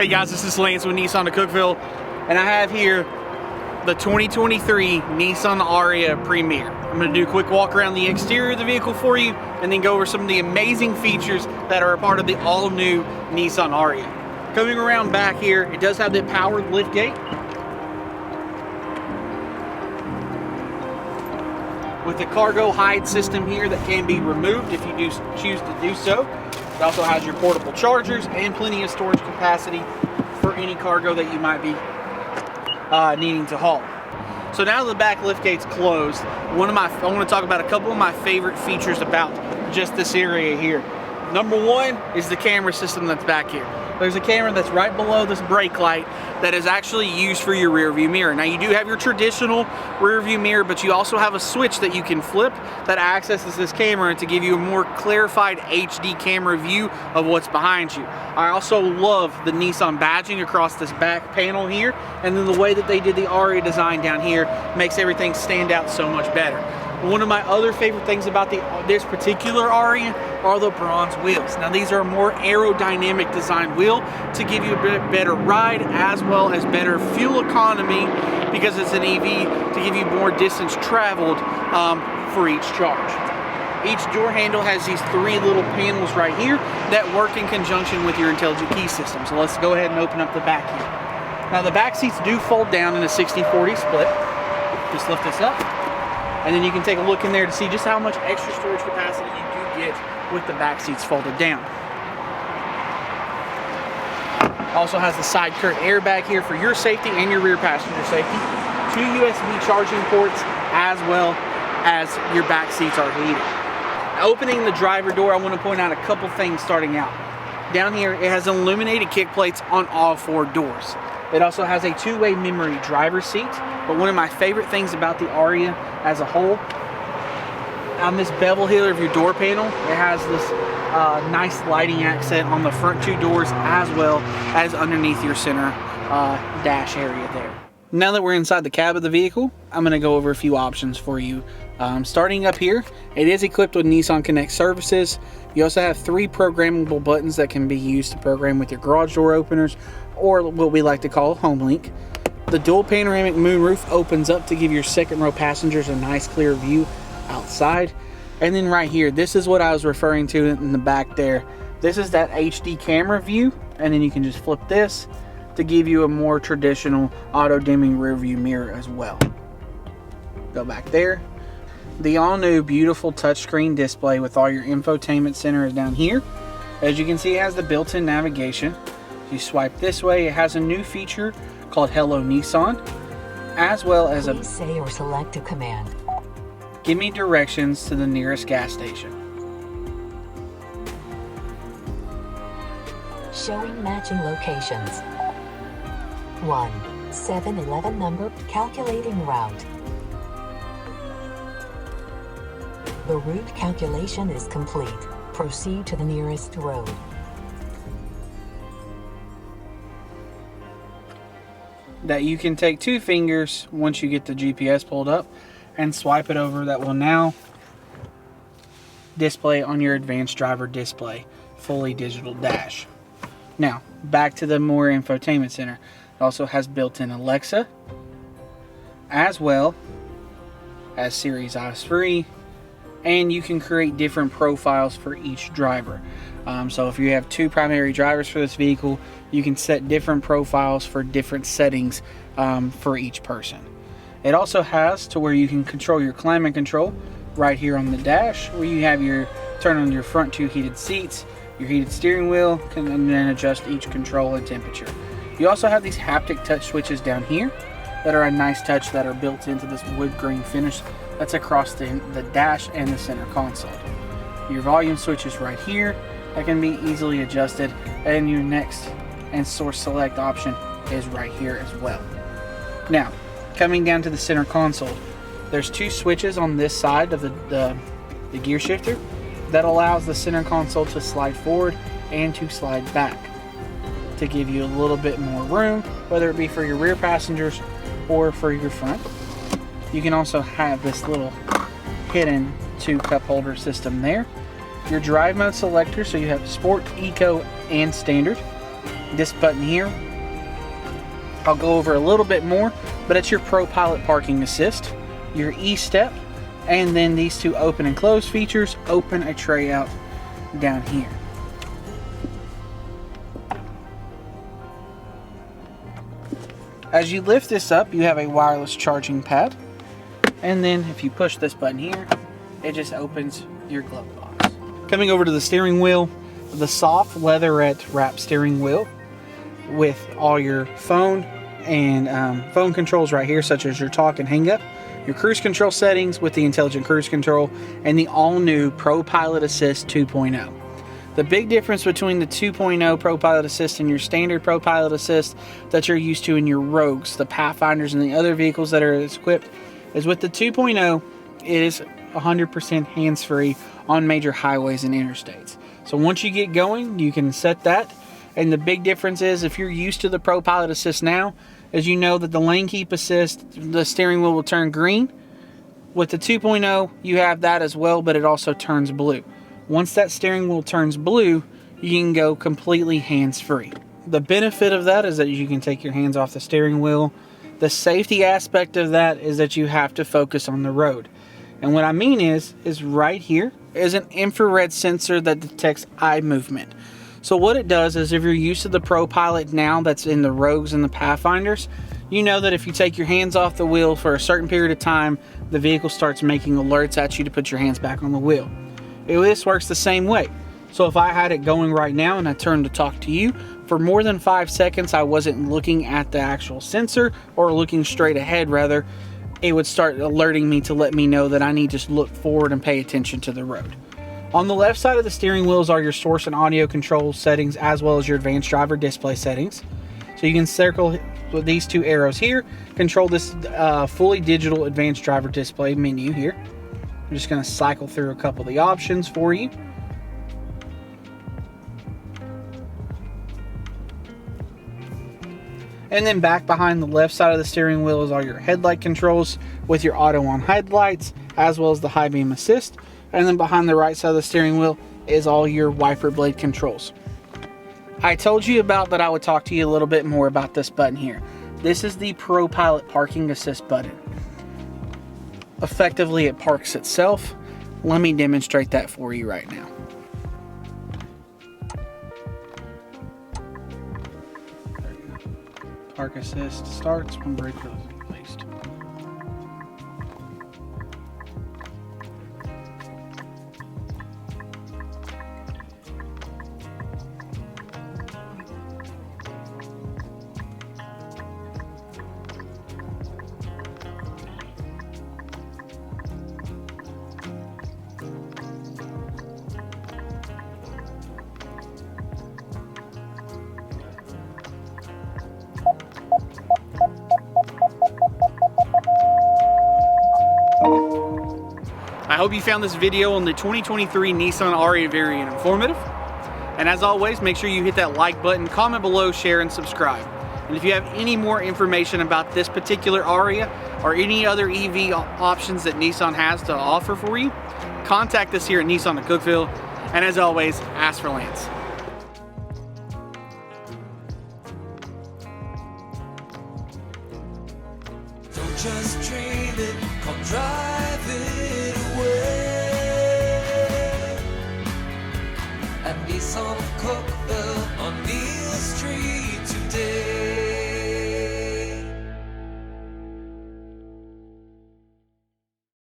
Hey guys, this is Lance with Nissan of Cookeville, and I have here the 2023 Nissan ARIYA Premier. I'm going to do a quick walk around the exterior of the vehicle for you, and then go over some of the amazing features that are a part of the all-new Nissan ARIYA. Coming around back here, it does have the powered liftgate with the cargo hide system here that can be removed if you do choose to do so. It also has your portable chargers and plenty of storage capacity for any cargo that you might be needing to haul. So now the back liftgate's closed, I want to talk about a couple of my favorite features about just this area here. Number one is the camera system that's back here. There's a camera that's right below this brake light that is actually used for your rear view mirror. Now you do have your traditional rear view mirror, but you also have a switch that you can flip that accesses this camera to give you a more clarified HD camera view of what's behind you. I also love the Nissan badging across this back panel here, and then the way that they did the ARIYA design down here makes everything stand out so much better. One of my other favorite things about this particular ARIYA are the bronze wheels. Now these are a more aerodynamic design wheel to give you a bit better ride as well as better fuel economy, because it's an EV, to give you more distance traveled for each charge. Each door handle has these three little panels right here that work in conjunction with your intelligent key system. So let's go ahead and open up the back here. Now the back seats do fold down in a 60-40 split. Just lift this up, and then you can take a look in there to see just how much extra storage capacity you do get with the back seats folded down. Also has the side curtain airbag here for your safety and your rear passenger safety. 2 USB charging ports, as well as your back seats are heated. Opening the driver door, I want to point out a couple things starting out. Down here, it has illuminated kick plates on all 4 doors. It also has a 2-way memory driver's seat, but one of my favorite things about the ARIYA as a whole, on this bevel here of your door panel, it has this nice lighting accent on the front 2 doors as well as underneath your center dash area there. Now that we're inside the cab of the vehicle, I'm going to go over a few options for you. Starting up here, it is equipped with Nissan Connect services. You also have 3 programmable buttons that can be used to program with your garage door openers, or what we like to call home link. The dual panoramic moonroof opens up to give your second row passengers a nice clear view outside. And then right here, this is what I was referring to in the back there. This is that HD camera view, and then you can just flip this to give you a more traditional auto dimming rear view mirror as well. Go back there. The all new beautiful touchscreen display with all your infotainment center is down here. As you can see, it has the built-in navigation. If you swipe this way, it has a new feature called Hello Nissan, as well as Please say or select a command. Give me directions to the nearest gas station. Showing matching locations. 1. 7-Eleven number, calculating route. The route calculation is complete. Proceed to the nearest road. That you can take 2 fingers once you get the GPS pulled up and swipe it over. That will now display on your advanced driver display, fully digital dash. Now back to the more infotainment center. It also has built-in Alexa, as well as Siri's Eyes Free, and you can create different profiles for each driver. So if you have 2 primary drivers for this vehicle, you can set different profiles for different settings for each person. It also has to where you can control your climate control right here on the dash, where you have your turn on your front 2 heated seats, your heated steering wheel, and then adjust each control and temperature. You also have these haptic touch switches down here that are a nice touch that are built into this wood grain finish that's across the dash and the center console. Your volume switch is right here that can be easily adjusted, and your next and source select option is right here as well. Now, coming down to the center console, there's 2 switches on this side of the gear shifter that allows the center console to slide forward and to slide back to give you a little bit more room, whether it be for your rear passengers or for your front. You can also have this little hidden 2 cup holder system there. Your drive mode selector, so you have Sport, Eco, and Standard. this button here, I'll go over a little bit more, but it's your ProPilot Parking Assist, your E-Step, and then these two open and close features open a tray out down here. As you lift this up, you have a wireless charging pad, and then if you push this button here, it just opens your glove box. Coming over to the steering wheel, the soft leatherette wrap steering wheel with all your phone and phone controls right here, such as your talk and hang up, your cruise control settings with the intelligent cruise control, and the all-new ProPilot Assist 2.0. The big difference between the 2.0 ProPilot Assist and your standard ProPilot Assist that you're used to in your Rogues, the Pathfinders, and the other vehicles that are equipped is with the 2.0, it is 100% hands-free on major highways and interstates. So once you get going, you can set that. And the big difference is, if you're used to the ProPilot Assist now, as you know that the lane keep assist, the steering wheel will turn green. With the 2.0, you have that as well, but it also turns blue. Once that steering wheel turns blue, you can go completely hands-free. The benefit of that is that you can take your hands off the steering wheel. The safety aspect of that is that you have to focus on the road. And what I mean is right here is an infrared sensor that detects eye movement. So what it does is, if you're used to the ProPilot now that's in the Rogues and the Pathfinders, you know that if you take your hands off the wheel for a certain period of time, the vehicle starts making alerts at you to put your hands back on the wheel. This works the same way. So if I had it going right now and I turned to talk to you, for more than 5 seconds I wasn't looking at the actual sensor, or looking straight ahead rather, it would start alerting me to let me know that I need to look forward and pay attention to the road. On the left side of the steering wheels are your source and audio control settings, as well as your advanced driver display settings. So you can circle with these two arrows here, control this fully digital advanced driver display menu here. I'm just going to cycle through a couple of the options for you. And then back behind the left side of the steering wheel is all your headlight controls with your auto on headlights, as well as the high beam assist. And then behind the right side of the steering wheel is all your wiper blade controls. I told you about that I would talk to you a little bit more about this button here. This is the ProPilot Parking Assist button. Effectively, it parks itself. Let me demonstrate that for you right now. Park Assist starts when brake is released. I hope you found this video on the 2023 Nissan ARIYA variant informative. And as always, make sure you hit that like button, comment below, share, and subscribe. And if you have any more information about this particular ARIYA or any other EV options that Nissan has to offer for you, contact us here at Nissan of Cookeville. And as always, ask for Lance. Don't just dream it, come drive it away. At Nissan of Cookeville.